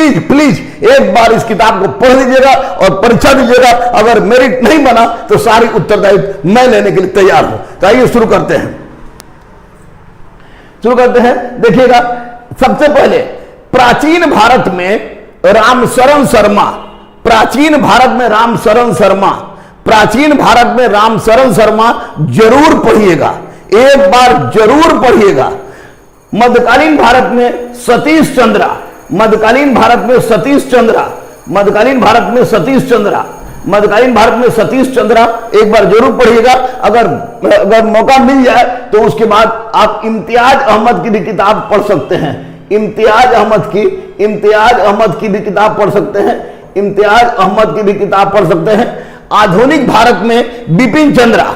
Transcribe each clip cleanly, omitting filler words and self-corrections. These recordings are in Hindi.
प्लीज प्लीज एक बार इस किताब को पढ़ लीजिएगा और परीक्षा दीजिएगा। अगर मेरिट नहीं बना तो सारी उत्तरदायित्व मैं लेने के लिए तैयार हूं। तो आइए शुरू करते हैं। देखिएगा, सबसे पहले प्राचीन भारत में रामशरण शर्मा, प्राचीन भारत में रामशरण शर्मा, प्राचीन भारत में रामशरण शर्मा जरूर पढ़िएगा, एक बार जरूर पढ़िएगा। मध्यकालीन भारत में सतीश चंद्रा, मध्यकालीन भारत में सतीश चंद्रा, मध्यकालीन भारत में सतीश चंद्रा, मध्यकालीन भारत में सतीश चंद्रा एक बार जरूर पढ़िएगा। अगर मौका मिल जाए तो उसके बाद आप इम्तियाज अहमद की भी किताब पढ़ सकते हैं। इम्तियाज अहमद की भी किताब पढ़ सकते हैं। इम्तियाज अहमद की भी किताब पढ़ सकते हैं। आधुनिक भारत में बिपिन चंद्रा,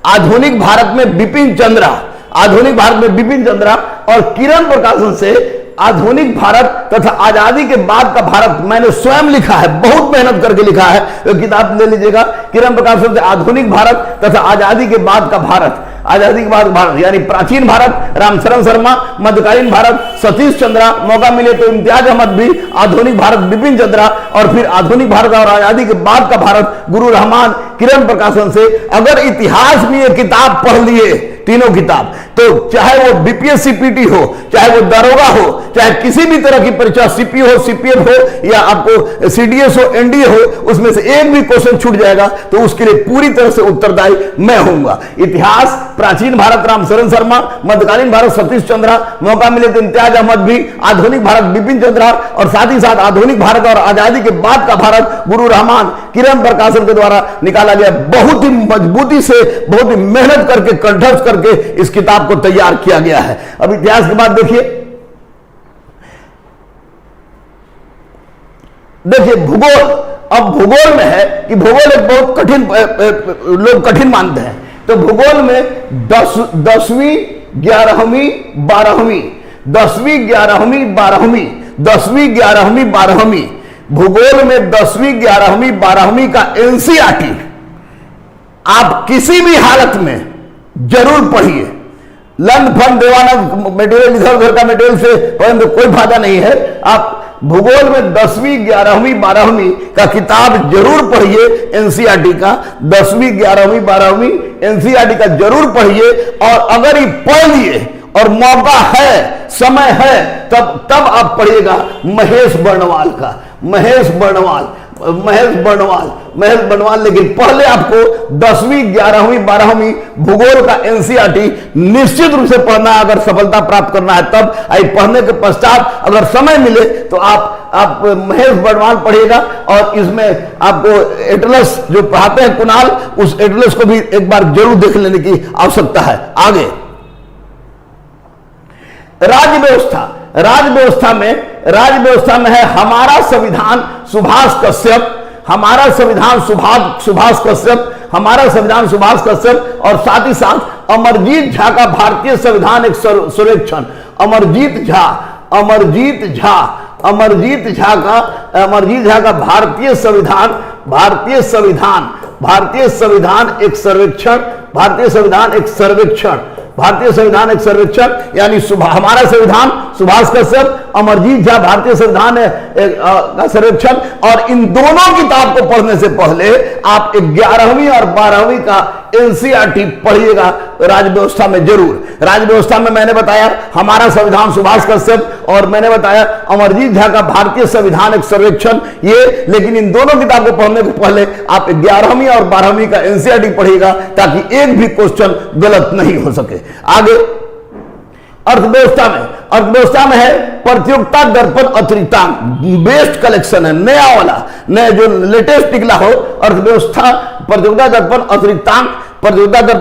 आधुनिक भारत में बिपिन चंद्रा, आधुनिक भारत में बिपिन चंद्रा और किरण प्रकाशन से आधुनिक भारत तथा आजादी के बाद का भारत मैंने स्वयं लिखा है, बहुत मेहनत करके लिखा है, तो किताब ले लीजिएगा। किरण प्रकाशन से आधुनिक भारत तथा आजादी के बाद का भारत, आजादी के बाद भारत यानी प्राचीन भारत रामशरण शर्मा, मध्यकालीन भारत सतीश चंद्रा, मौका मिले तो इम्तियाज अहमद भी, आधुनिक भारत बिपिन चंद्रा और फिर आधुनिक भारत और आजादी के बाद का भारत गुरु रहमान, किरण प्रकाशन से। अगर इतिहास में ये किताब पढ़ लिए, तीनों किताब, तो चाहे वो बीपीएससी पीटी हो, चाहे वो दरोगा हो, चाहे किसी भी तरह की परीक्षा सीपी हो, सीपीएफ हो या आपको सीडीएस हो, एनडीए हो, उसमें से एक भी क्वेश्चन छूट जाएगा तो उसके लिए पूरी तरह से उत्तरदायी मैं होऊंगा। इतिहास प्राचीन भारत रामशरण शर्मा, मध्यकालीन भारत सतीश चंद्रा, मौका मिले तो इम्तियाज अहमद भी, आधुनिक भारत बिपिन चंद्रा और साथ ही साथ आधुनिक भारत और आजादी के बाद का भारत गुरु रहमान, किरण प्रकाशन के द्वारा निकाला गया। बहुत ही मजबूती से, बहुत ही मेहनत करके, कंठस्थ करके इस किताब को तैयार किया गया है। अब इतिहास के बाद देखिए भूगोल। अब भूगोल में है कि भूगोल एक बहुत कठिन, लोग कठिन मानते हैं। तो भूगोल में 10वीं 11वीं 12वीं, 10वीं 11वीं 12वीं, 10वीं 11वीं 12वीं, भूगोल में 10वीं 11वीं 12वीं का एनसीईआरटी आप किसी भी हालत में जरूर पढ़िए। लंड फंड देवाना मटेरियल, इधर उधर का मटेरियल से परंतु कोई फायदा नहीं है। आप भूगोल में 10वीं 11वीं 12वीं का किताब जरूर पढ़िए, एनसीईआरटी का 10वीं 11वीं 12वीं एनसीईआरटी का जरूर पढ़िए। और अगर ये पढ़ लिए और मौका है, समय है, तब आप पढ़िएगा महेश बर्णवाल का, महेश बर्णवाल। लेकिन पहले आपको 10वीं 11वीं 12वीं भूगोल का एनसीईआरटी निश्चित रूप से पढ़ना है अगर सफलता प्राप्त करना है तब। पढ़ने के पश्चात अगर समय मिले तो आप महेश बर्णवाल पढ़िएगा। और इसमें आपको एटलस जो पढ़ाते हैं कुणाल, उस एटलस को भी एक बार जरूर देख लेने की आवश्यकता है। आगे राज्य व्यवस्था, राज्य व्यवस्था में है हमारा संविधान सुभाष कश्यप, हमारा संविधान सुभाष कश्यप, हमारा संविधान सुभाष कश्यप और साथ ही साथ अमरजीत झा का भारतीय संविधान एक सर्वेक्षण, अमरजीत झा का भारतीय संविधान एक सर्वेक्षण यानी हमारा संविधान सुभाष कश्यप, अमरजीत झा भारतीय संविधान का सर्वेक्षण। और इन दोनों किताब को पढ़ने से पहले आप 11वीं और 12वीं का एनसीईआरटी पढ़िएगा राज्य व्यवस्था में जरूर। राज्य व्यवस्था में मैंने बताया हमारा संविधान सुभाष कश्यप और मैंने बताया अमरजीत झा का भारतीय संविधान एक सर्वेक्षण, ये। लेकिन इन दोनों किताब को पढ़ने के पहले आप 11वीं और 12वीं का एनसीईआरटी पढ़िएगा ताकि एक भी क्वेश्चन गलत नहीं हो सके। आगे अर्थव्यवस्था में है प्रतियोगिता दर्पण अतिरिक्तांक, बेस्ट कलेक्शन है, नया वाला, नया जो लेटेस्ट निकला हो अर्थव्यवस्था प्रतियोगिता दर्पण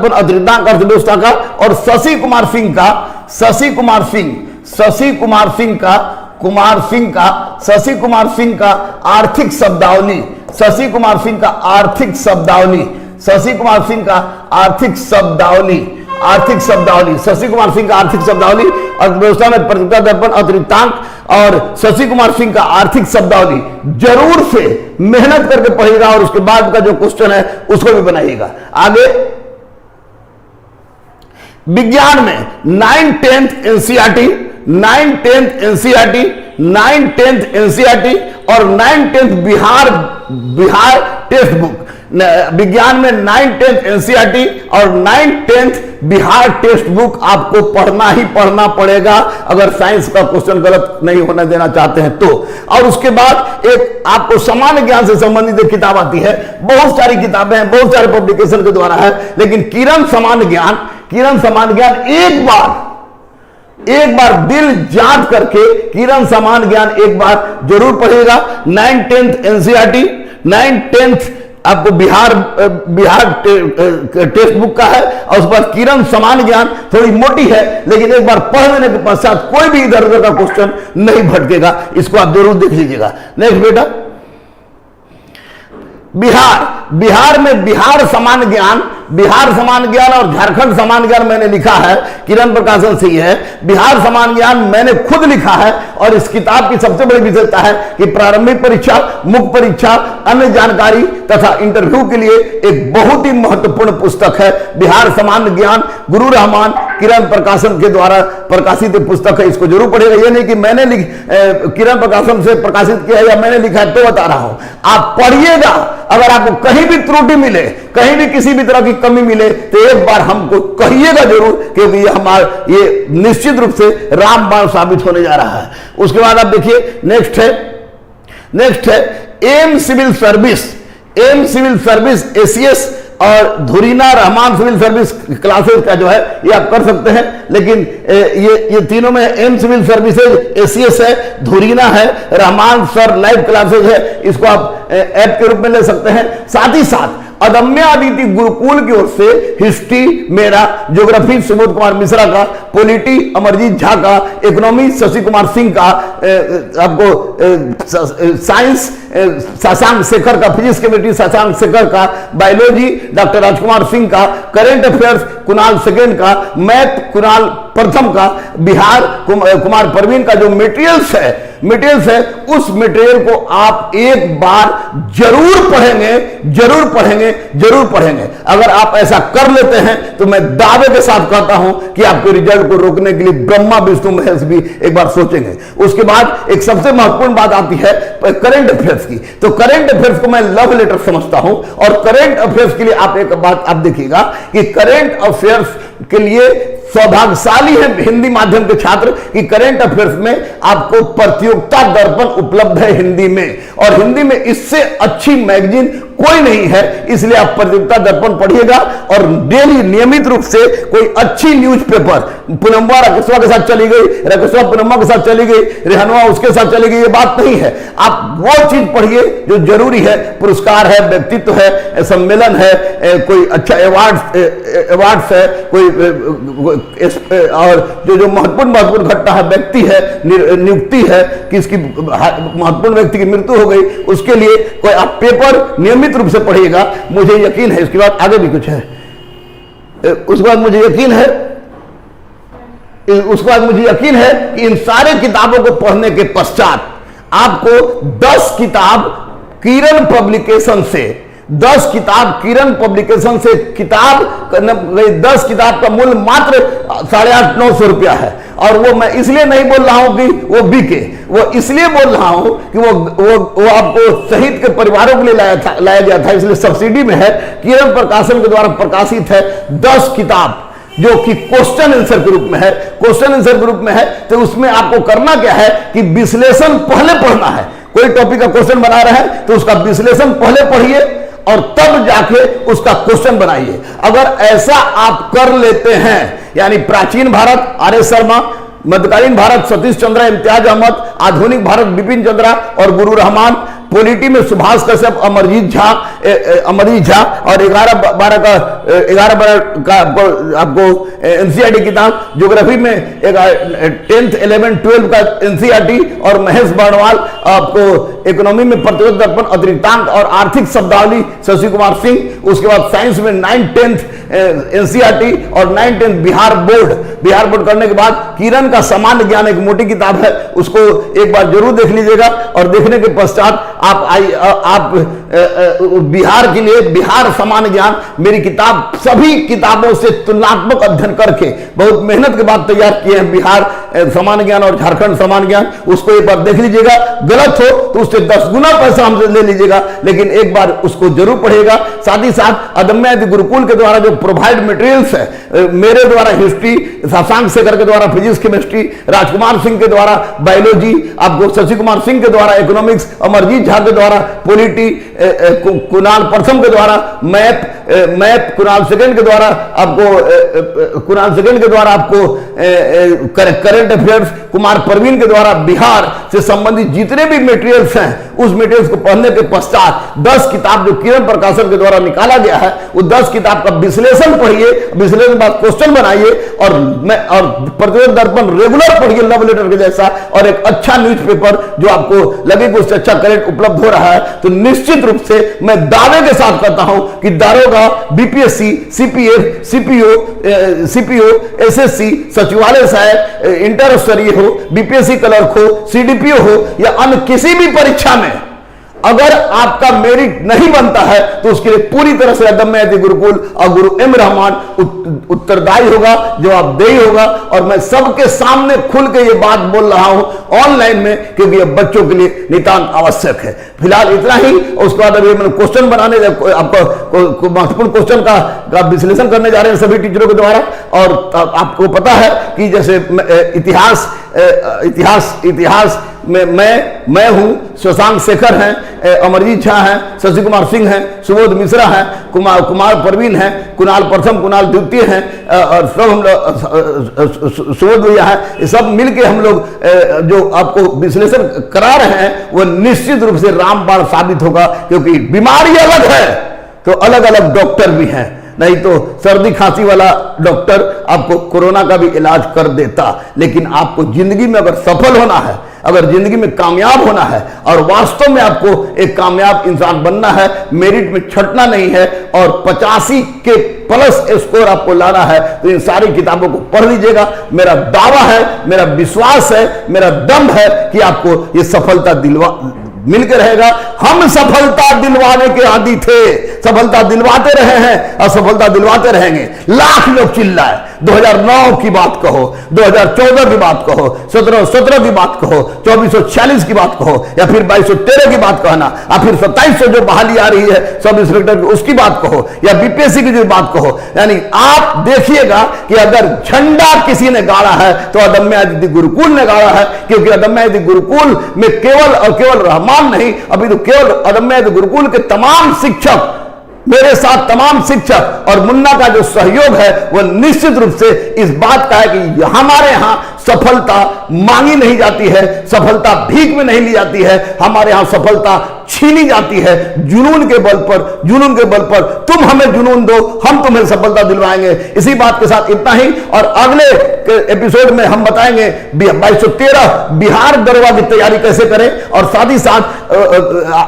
अतिरिक्तांक अर्थव्यवस्था का। और शशि कुमार सिंह का आर्थिक शब्दावली, शशि कुमार सिंह का आर्थिक शब्दावली, शशि कुमार सिंह का आर्थिक शब्दावली अर्थव्यवस्था में प्रतियोगिता दर्पण अतिरिक्तांक और शशि कुमार सिंह का आर्थिक शब्दावली जरूर से मेहनत करके पढ़िएगा और उसके बाद का जो क्वेश्चन है उसको भी बनाइएगा। आगे विज्ञान में 9th 10th NCERT 9 10th NCERT, 9 10th NCERT और 9 10th बिहार टेक्स्ट बुक। विज्ञान में 9 10th एनसीईआरटी और 9 10th बिहार टेक्स्ट बुक आपको पढ़ना ही पढ़ना पड़ेगा अगर साइंस का क्वेश्चन गलत नहीं होने देना चाहते हैं तो। और उसके बाद एक आपको सामान्य ज्ञान से संबंधित एक किताब आती है, बहुत सारी किताबें हैं, बहुत सारे पब्लिकेशन के द्वारा है, लेकिन किरण सामान्य ज्ञान एक बार दिल जांच करके किरण सामान्य ज्ञान एक बार जरूर पढ़िएगा। 9 10th एनसीईआरटी, 9 10th आपको बिहार टेक्स्ट बुक का है, और उस पर किरण सामान्य ज्ञान थोड़ी मोटी है, लेकिन एक बार पढ़ लेने के पश्चात कोई भी इधर उधर का क्वेश्चन नहीं भटकेगा। इसको आप जरूर देख लीजिएगा। नेक्स्ट बेटा, बिहार में बिहार सामान्य ज्ञान और झारखंड सामान्य ज्ञान मैंने लिखा है, किरण प्रकाशन से ही है। बिहार सामान्य ज्ञान मैंने खुद लिखा है, और इस किताब की सबसे बड़ी विशेषता है कि प्रारंभिक परीक्षा, मुख्य परीक्षा, अन्य जानकारी तथा इंटरव्यू के लिए एक बहुत ही महत्वपूर्ण पुस्तक है। बिहार सामान्य ज्ञान गुरु रहमान किरण प्रकाशन के द्वारा प्रकाशित पुस्तक है, इसको जरूर पढ़िएगा। ये नहीं कि मैंने किरण प्रकाशन से प्रकाशित किया है या मैंने लिखा है तो बता रहा हूं, आप पढ़िएगा। अगर आपको कहीं भी त्रुटि मिले, कहीं भी किसी भी तरह की कमी मिले, तो एक बार हमको कहिएगा जरूर, क्योंकि ये निश्चित रूप से रामबाण साबित होने जा रहा है। उसके बाद आप देखिए, नेक्स्ट है एम सिविल सर्विस एसीएस और धुरीना रहमान सिविल सर्विस क्लासेस का जो है ये आप कर सकते हैं, लेकिन ये तीनों में एम सिविल सर्विसेज एसीएस है, धुरीना है, रहमान सर लाइव क्लासेस है, इसको आप ऐप के रूप में ले सकते हैं। साथ ही साथ अदम्य अदिति गुरुकुल की ओर से हिस्ट्री मेरा, ज्योग्राफी सुबोध कुमार मिश्रा का, पॉलिटी अमरजीत झा का, इकोनॉमी शशि कुमार सिंह का, आपको साइंस शशांक शेखर का, फिजिक्स केमिस्ट्री शशांक शेखर का, बायोलॉजी डॉक्टर राजकुमार सिंह का, करेंट अफेयर्स कुणाल सेकेंड का, मैथ कुणाल प्रथम का, बिहार कुमार परवीन का जो मटेरियल्स है उस मटेरियल को आप एक बार जरूर पढ़ेंगे। अगर आप ऐसा कर लेते हैं तो मैं दावे के साथ कहता हूं कि आपके रिजल्ट को रोकने के लिए ब्रह्मा विष्णु महेश भी एक बार सोचेंगे। उसके बाद एक सबसे महत्वपूर्ण बात आती है करंट अफेयर्स की। तो करंट अफेयर्स को मैं लव लेटर समझता हूं, और करंट अफेयर्स के लिए आप एक बात आप देखिएगा कि करंट अफेयर्स के लिए सौभाग्यशाली है हिंदी माध्यम के छात्र कि करंट अफेयर्स में आपको प्रतियोगिता दर्पण उपलब्ध है हिंदी में, और हिंदी में इससे अच्छी मैगजीन कोई नहीं है। इसलिए आप प्रतियोगिता दर्पण पढ़िएगा, और डेली नियमित रूप से कोई अच्छी न्यूज़पेपर, पुनम्बा राकेशवा के साथ चली गई, राकेशवा पुनम्बा के साथ चली गई, रेहनवा उसके साथ चली गई, ये बात नहीं है। आप वो चीज पढ़िए जो जरूरी है, पुरस्कार है, व्यक्तित्व है, सम्मेलन है, कोई अच्छा अवार्ड्स है, कोई और जो महत्वपूर्ण घटना है, व्यक्ति है, नियुक्ति है, किसकी महत्वपूर्ण व्यक्ति की मृत्यु हो गई, उसके लिए कोई आप पेपर नियमित रूप से पढ़िएगा, मुझे यकीन है। इसके बाद आगे भी कुछ है, उसके बाद मुझे यकीन है कि इन सारे किताबों को पढ़ने के पश्चात आपको 10 किताब किरण पब्लिकेशन से 10 किताब का मूल्य मात्र 850-900 रुपया है। और वो मैं इसलिए नहीं बोल रहा हूं कि वो बिके, वो इसलिए बोल रहा हूं कि वो आपको शहीद के परिवारों के लिए लाया गया था, इसलिए सब्सिडी में है। किरण प्रकाशन के द्वारा प्रकाशित है 10 किताब जो कि क्वेश्चन आंसर के रूप में है। तो उसमें आपको करना क्या है कि विश्लेषण पहले पढ़ना है। कोई टॉपिक का क्वेश्चन बना रहे हैं तो उसका विश्लेषण पहले पढ़िए और तब जाके उसका क्वेश्चन बनाइए। अगर ऐसा आप कर लेते हैं, यानी प्राचीन भारत आर.एस. शर्मा, मध्यकालीन भारत सतीश चंद्रा, इम्तियाज अहमद, आधुनिक भारत बिपिन चंद्रा और गुरु रहमान, पॉलिटी में सुभाष कश्यप, अमरजीत झा और 11-12 का आपको एनसीईआरटी किताब, ज्योग्राफी में 10th 11 12 का एनसीईआरटी और महेश बर्णवाल आपको इकोनॉमी में प्रतियोगिता दर्पण अतिरिक्तांक और आर्थिक शब्दावली शशि कुमार सिंह। उसके बाद साइंस में 9 10th एनसीईआरटी और 9 10th बिहार बोर्ड करने के बाद किरण का सामान्य ज्ञान एक मोटी किताब है, उसको एक बार जरूर देख लीजिएगा। और देखने के पश्चात आप बिहार के लिए बिहार सामान्य ज्ञान मेरी किताब सभी किताबों से तुलनात्मक अध्ययन करके बहुत मेहनत के बाद तैयार किए हैं बिहार सामान्य ज्ञान और झारखंड सामान्य ज्ञान। उसको एक बार देख लीजिएगा, गलत हो तो उससे 10 गुना पैसा हमसे ले लीजिएगा, लेकिन एक बार उसको जरूर पढ़िएगा। साथ ही साथ अदम्य गुरुकुल के द्वारा जो प्रोवाइड मटेरियल्स है, मेरे द्वारा हिस्ट्री, शशांक शेखर के द्वारा फिजिक्स केमिस्ट्री, राजकुमार सिंह के द्वारा बायोलॉजी, आपको शशि कुमार सिंह के द्वारा इकोनॉमिक्स, अमरजीत झा के द्वारा पॉलिटी, कुणाल प्रथम के द्वारा मैथ, कुणाल सेकंड के द्वारा आपको करंट अफेयर्स, कुमार परवीन के द्वारा बिहार से संबंधित जितने भी मटेरियल्स हैं, उस मटेरियल्स को पढ़ने के पश्चात 10 किताब जो किरण प्रकाशन के द्वारा निकाला गया है, वो 10 किताब का विश्लेषण पढ़िए, विश्लेषण के बाद क्वेश्चन बनाइए और प्रतिवेदन दर्पण रेगुलर पढ़िए लव लेटर के जैसा, और एक अच्छा न्यूज़पेपर जो आपको लगे कि उससे अच्छा करंट उपलब्ध हो रहा है, तो निश्चित रूप से मैं दावे के साथ कहता हूं कि दारोगा, बीपीएससी, सीपीएफ, सीपीओ, एसएससी, सचिवालय सहायक, इंटर स्तरीय हो, बीपीएससी क्लर्क हो, सीडीपीओ हो या अन्य किसी भी परीक्षा में अगर आपका मेरिट नहीं बनता है तो उसके लिए पूरी तरह से अदम्य गुरुकुल और गुरु एम रहमान उत्तरदायी होगा, जवाबदेही होगा। और मैं सबके सामने खुल के ये बात बोल रहा हूं ऑनलाइन में, क्योंकि ये बच्चों के लिए नितांत आवश्यक है। फिलहाल इतना ही। उसके बाद अभी मैंने क्वेश्चन बनाने, आपको महत्वपूर्ण क्वेश्चन का विश्लेषण करने जा रहे हैं सभी टीचरों के द्वारा। और आपको पता है कि जैसे इतिहास में मैं हूं, शशांक शेखर हैं, अमरजीत झा हैं, शशि कुमार सिंह हैं, सुबोध मिश्रा हैं, कुमार परवीन हैं, कुणाल प्रथम, कुणाल द्वितीय हैं, और सब हम लोग सुबोध भैया हैं, ये सब मिलके हम लोग जो आपको विश्लेषण करा रहे हैं वो निश्चित रूप से रामबाण साबित होगा। क्योंकि बीमारी अलग है तो अलग अलग डॉक्टर भी हैं, नहीं तो सर्दी खांसी वाला डॉक्टर आपको कोरोना का भी इलाज कर देता। लेकिन आपको जिंदगी में अगर सफल होना है, अगर जिंदगी में कामयाब होना है और वास्तव में आपको एक कामयाब इंसान बनना है, मेरिट में छटना नहीं है और 85 के प्लस स्कोर आपको लाना है, तो इन सारी किताबों को पढ़ लीजिएगा। मेरा दावा है, मेरा विश्वास है, मेरा दम है कि आपको ये सफलता मिलकर रहेगा। हम सफलता दिलवाने के आदी थे, सफलता दिलवाते रहे हैं और सफलता दिलवाते रहेंगे। लाख लोग चिल्लाए, 2009 की बात कहो, 2014 की बात कहो, 1717 की बात कहो, 2446 की बात कहो, या फिर 2213 की बात कहना, या फिर 2700 जो बहाली आ रही है सब इंस्पेक्टर की, उसकी बात कहो, या बीपीएससी की जो बात कहो। यानी आप देखिएगा कि अगर झंडा किसी ने गाड़ा है तो अदम्य गुरुकुल ने गाड़ा है। क्योंकि अदम्य गुरुकुल में केवल और केवल रहमान नहीं, अभी तो केवल अदम्य गुरुकुल के तमाम शिक्षक, मेरे साथ तमाम शिक्षक और मुन्ना का जो सहयोग है वो निश्चित रूप से इस बात का है कि हमारे यहां सफलता मांगी नहीं जाती है, सफलता भीख में नहीं ली जाती है, हमारे यहां सफलता छीनी जाती है जुनून के बल पर। तुम हमें जुनून दो, हम तुम्हें सफलता दिलवाएंगे। इसी बात के साथ इतना ही, और अगले एपिसोड में हम बताएंगे 2213 बिहार दरवा की तैयारी कैसे करें, और साथ ही साथ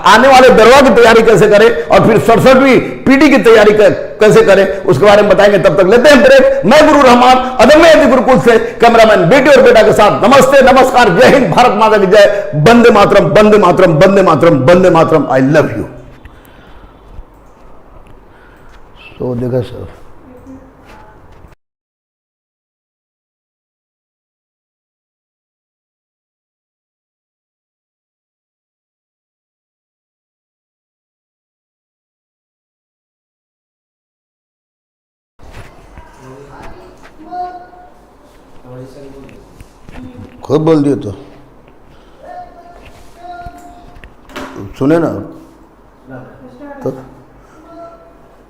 आने वाले दरवा की तैयारी कैसे करें, और फिर 67वीं पीटी की तैयारी कैसे करें, उसके बारे में बताएंगे। तब तक लेते हैं ब्रेक। मैं गुरु रहमान अदम्य गुरुकुल से, कैमरामैन बेटी और बेटा के साथ नमस्ते, नमस्कार, जय हिंद, भारत माता की जय, Vande Mataram, Vande Mataram, Vande Mataram, Vande Mataram. I love you. तो देखा सर, खुद बोल दिए तो सुने ना। तो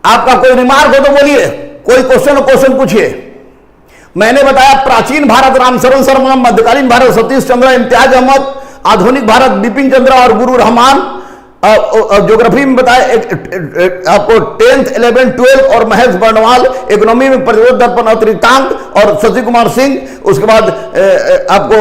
आपका कोई रिमार्क हो तो बोलिए, कोई क्वेश्चन पूछिए। मैंने बताया प्राचीन भारत रामशरण शर्मा, मध्यकालीन भारत सतीश चंद्र, इम्तियाज अहमद, आधुनिक भारत बिपिन चंद्र और गुरु रहमान। ज्योग्राफी में बताया आपको 10th, 11th, 12th और महेश बर्णवाल। इकोनॉमी में प्रतिरोध दर्पण अतिरिक्तांक और शशि कुमार सिंह। उसके बाद आपको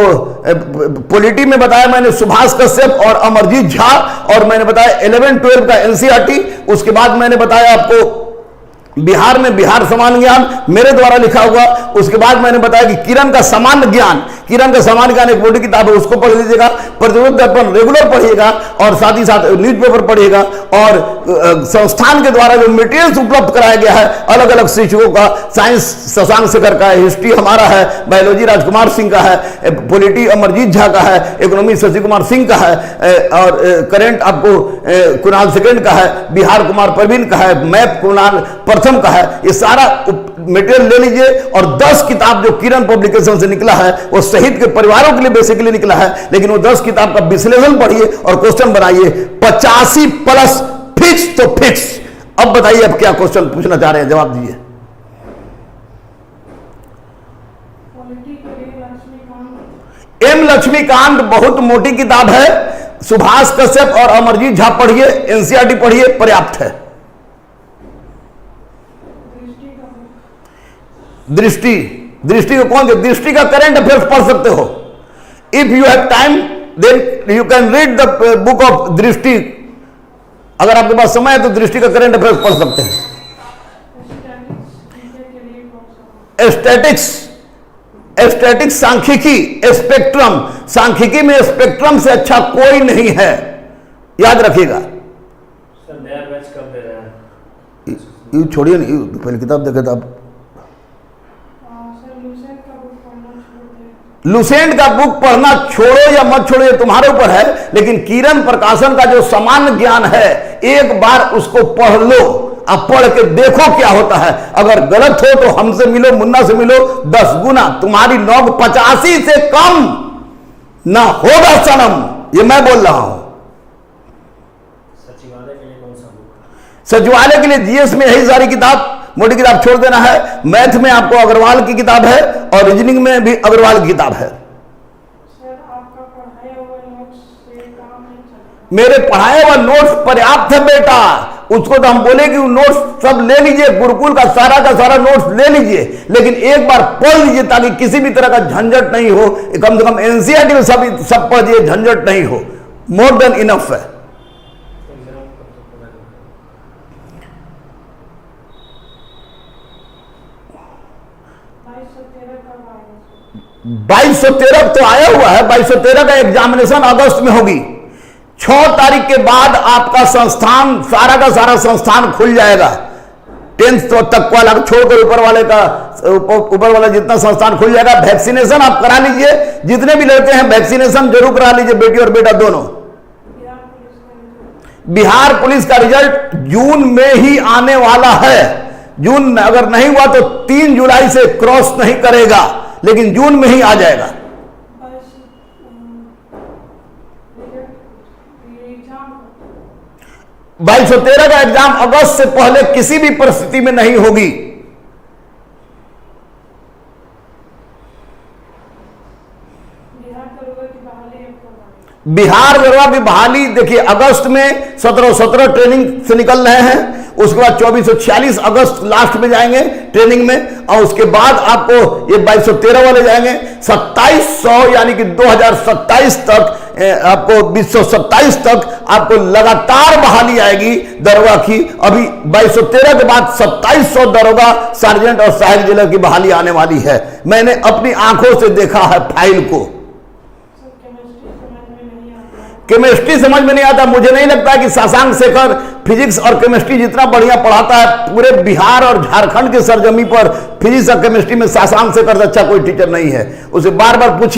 पॉलिटी में बताया मैंने सुभाष कश्यप और अमरजीत झा, और मैंने बताया 11th, 12th का एनसीईआरटी। उसके बाद मैंने बताया आपको बिहार में बिहार सामान्य ज्ञान मेरे द्वारा लिखा हुआ। उसके बाद मैंने बताया कि किरण का सामान्य ज्ञान, किरण का सामान्य ज्ञान एक मोटी किताब है, उसको पढ़ लीजिएगा। प्रतिरोध दर्पण रेगुलर पढ़िएगा और साथ ही साथ न्यूज़पेपर पढ़िएगा। और संस्थान के द्वारा जो मटेरियल्स उपलब्ध कराया गया है अलग अलग शिक्षकों का, साइंस शशांक शेखर का है, हिस्ट्री हमारा है, बायोलॉजी राजकुमार सिंह का है, पॉलिटी अमरजीत झा का है, इकोनॉमी शशि कुमार सिंह का है, और करेंट आपको कुणाल सेकंड का है, बिहार कुमार प्रवीण का है, मैथ कुणाल प्रथम का है। ये सारा मटेरियल ले लीजिए। और 10 किताब जो किरण पब्लिकेशन से निकला है वो शहीद के परिवारों के लिए बेसिकली निकला है, लेकिन वो 10 किताब का विश्लेषण पढ़िए और क्वेश्चन बनाइए 85 प्लस फिक्स तो फिक्स। अब बताइए अब क्या क्वेश्चन पूछना चाह रहे हैं, जवाब दीजिए। एम लक्ष्मीकांत बहुत मोटी किताब है, सुभाष कश्यप और अमरजीत झा पढ़िए, एनसीईआरटी पढ़िए, पर्याप्त है। दृष्टि, दृष्टि को कौन, दृष्टि का करंट अफेयर्स पढ़ सकते हो। If you have time then you can read the book of Drishti. अगर आपके पास समय है तो दृष्टि का करंट अफेयर्स पढ़ सकते हैं। एस्थेटिक्स, एस्थेटिक्स सांख्यिकी, स्पेक्ट्रम, सांख्यिकी में स्पेक्ट्रम से अच्छा कोई नहीं है, याद रखिएगा। सर नया बैच कब दे रहे हैं? ये छोड़िए नहीं, पहले किताब देखे था। लुसेंट का बुक पढ़ना छोड़ो या मत छोड़ो ये तुम्हारे ऊपर है, लेकिन किरण प्रकाशन का जो सामान्य ज्ञान है एक बार उसको पढ़ लो। अब पढ़ के देखो क्या होता है। अगर गलत हो तो हमसे मिलो, मुन्ना से मिलो, 10 गुना तुम्हारी नौक 85 से कम ना होगा सनम, ये मैं बोल रहा हूं। सचिवालय के लिए कौन सा बुक? सचिवालय के लिए जीएस में यही सारी किताब, मोटी किताब छोड़ देना है। मैथ में आपको अग्रवाल की किताब है और रीजनिंग में भी अग्रवाल की किताब है। सर आपका पढ़ाया हुआ नोट्स से काम नहीं चलता। मेरे पढ़ाए हुआ नोट्स पर्याप्त है बेटा, उसको तो हम बोले कि नोट्स सब ले लीजिए, गुरुकुल का सारा नोट्स ले लीजिए, लेकिन एक बार पढ़ लीजिए ताकि किसी भी तरह का झंझट नहीं हो। कम से कम एनसीईआरटी में सब पढ़िए, झंझट नहीं हो, मोर देन इनफ है। 2213 तो आया हुआ है, 2213 का एग्जामिनेशन अगस्त में होगी। 6 तारीख के बाद आपका संस्थान, सारा का सारा संस्थान खुल जाएगा। 10th तक वाला छोड़कर ऊपर वाला जितना संस्थान खुल जाएगा। वैक्सीनेशन आप करा लीजिए, जितने भी लड़के हैं वैक्सीनेशन जरूर करा लीजिए, बेटी और बेटा दोनों। बिहार पुलिस का रिजल्ट जून में ही आने वाला है। जून में अगर नहीं हुआ तो 3 जुलाई से क्रॉस नहीं करेगा, लेकिन जून में ही आ जाएगा। 2213 का एग्जाम अगस्त से पहले किसी भी परिस्थिति में नहीं होगी। बिहार दरोगा की बहाली देखिए अगस्त में 17 ट्रेनिंग से निकल रहे हैं, उसके बाद 2446 अगस्त लास्ट में जाएंगे ट्रेनिंग में, और उसके बाद आपको ये 2213 वाले जाएंगे 2700 यानी कि 2027 तक, आपको 2027 तक आपको लगातार बहाली आएगी दरोगा की। अभी 2213 के बाद 2700 दरोगा, सार्जेंट और सहायक जेलर की बहाली आने वाली है। मैंने अपनी आंखों से देखा है फाइल को। केमिस्ट्री समझ में नहीं आता, मुझे नहीं लगता कि शशांक शेखर फिजिक्स और केमिस्ट्री जितना बढ़िया पढ़ाता है पूरे बिहार और झारखंड के सरजमी पर, फिजिक्स और केमिस्ट्री में शशांक शेखर से अच्छा कोई टीचर नहीं है। उसे बार बार पूछिए।